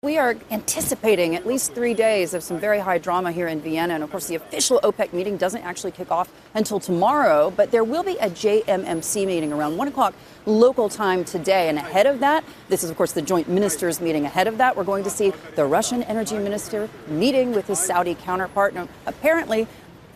We are anticipating at least 3 days of some very high drama here in Vienna. And of course, the official OPEC meeting doesn't actually kick off until tomorrow. But there will be a JMMC meeting around 1 o'clock local time today. And ahead of that, this is, of course, the joint ministers meeting. Ahead of that, we're going to see the Russian energy minister meeting with his Saudi counterpart. Now, apparently,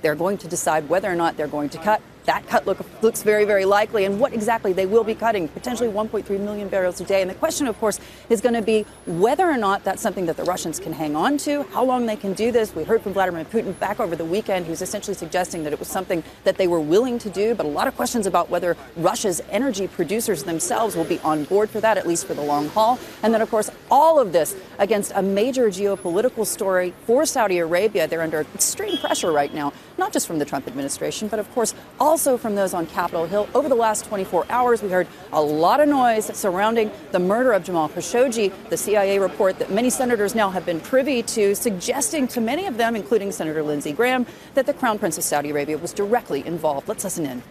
they're going to decide whether or not they're going to cut. That cut looks very, very likely. And what exactly they will be cutting, potentially 1.3 million barrels a day. And the question, of course, is going to be whether or not that's something that the Russians can hang on to, how long they can do this. We heard from Vladimir Putin back over the weekend. He was essentially suggesting that it was something that they were willing to do. But a lot of questions about whether Russia's energy producers themselves will be on board for that, at least for the long haul. And then, of course, all of this against a major geopolitical story for Saudi Arabia. They're under extreme pressure right now, not just from the Trump administration, but, of course, also from those on Capitol Hill. Over the last 24 hours, we heard a lot of noise surrounding the murder of Jamal Khashoggi, the CIA report that many senators now have been privy to, suggesting to many of them, including Senator Lindsey Graham, that the Crown Prince of Saudi Arabia was directly involved. Let's listen in.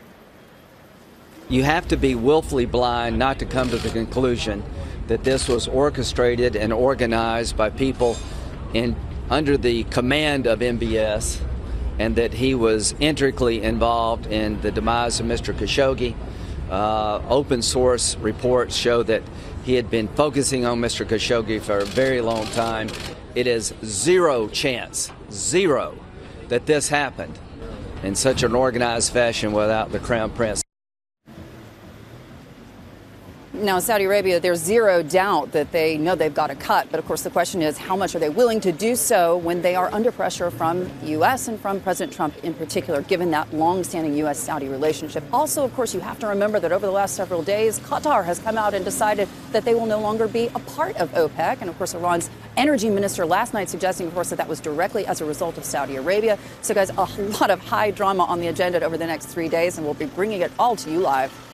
You have to be willfully blind not to come to the conclusion that this was orchestrated and organized by people under the command of MBS, and that he was intricately involved in the demise of Mr. Khashoggi. Open source reports show that he had been focusing on Mr. Khashoggi for a very long time. It is zero chance, zero, that this happened in such an organized fashion without the Crown Prince. Now, Saudi Arabia, there's zero doubt that they know they've got to cut. But, of course, the question is, how much are they willing to do so when they are under pressure from the U.S. and from President Trump in particular, given that long-standing U.S.-Saudi relationship? Also, of course, you have to remember that over the last several days, Qatar has come out and decided that they will no longer be a part of OPEC. And, of course, Iran's energy minister last night suggesting, of course, that was directly as a result of Saudi Arabia. So, guys, a lot of high drama on the agenda over the next 3 days, and we'll be bringing it all to you live.